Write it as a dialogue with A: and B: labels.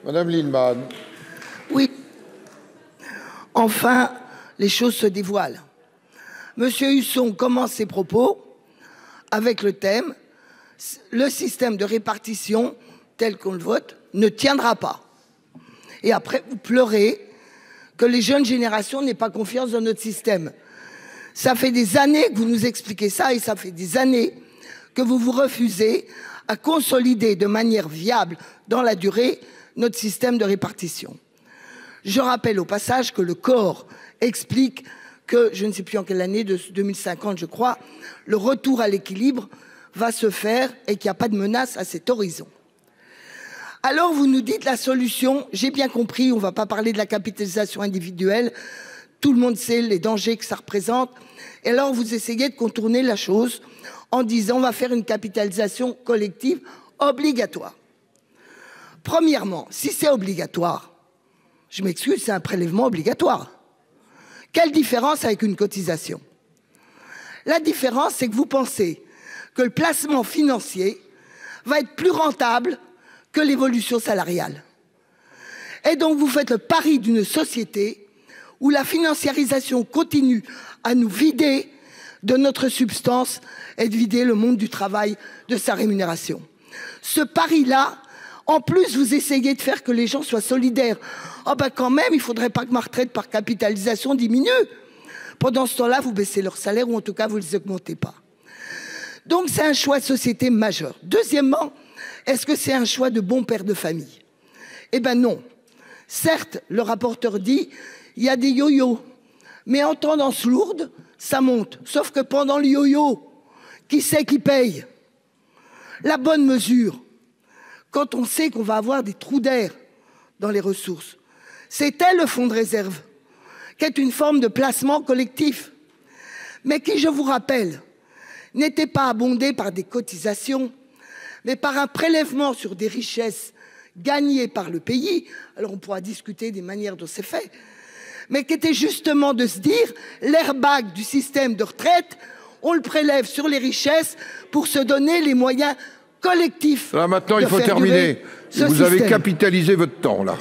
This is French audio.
A: Madame Lienemann.
B: Oui. Enfin, les choses se dévoilent. Monsieur Husson commence ses propos avec le thème « Le système de répartition tel qu'on le vote ne tiendra pas ». Et après, vous pleurez que les jeunes générations n'aient pas confiance dans notre système. Ça fait des années que vous nous expliquez ça et ça fait des années que vous vous refusez à consolider de manière viable dans la durée notre système de répartition. Je rappelle au passage que le corps explique que, je ne sais plus en quelle année, de 2050 je crois, le retour à l'équilibre va se faire et qu'il n'y a pas de menace à cet horizon. Alors vous nous dites la solution, j'ai bien compris, on ne va pas parler de la capitalisation individuelle, tout le monde sait les dangers que ça représente, et alors vous essayez de contourner la chose en disant on va faire une capitalisation collective obligatoire. Premièrement, si c'est obligatoire, je m'excuse, c'est un prélèvement obligatoire. Quelle différence avec une cotisation? La différence, c'est que vous pensez que le placement financier va être plus rentable que l'évolution salariale. Et donc vous faites le pari d'une société où la financiarisation continue à nous vider de notre substance et de vider le monde du travail de sa rémunération. Ce pari-là, en plus vous essayez de faire que les gens soient solidaires. Oh ben quand même, il ne faudrait pas que ma retraite par capitalisation diminue. Pendant ce temps-là, vous baissez leur salaire ou en tout cas vous ne les augmentez pas. Donc c'est un choix de société majeur. Deuxièmement, est-ce que c'est un choix de bon père de famille? Eh ben non. Certes, le rapporteur dit, il y a des yo-yo. Mais en tendance lourde, ça monte. Sauf que pendant le yo-yo, qui c'est qui paye? La bonne mesure, quand on sait qu'on va avoir des trous d'air dans les ressources, c'était le fonds de réserve, qui est une forme de placement collectif, mais qui, je vous rappelle, n'était pas abondé par des cotisations, mais par un prélèvement sur des richesses gagnées par le pays. Alors on pourra discuter des manières dont c'est fait, mais qui était justement de se dire l'airbag du système de retraite, on le prélève sur les richesses pour se donner les moyens collectifs.
A: Là maintenant il faut terminer. Vous avez capitalisé votre temps là.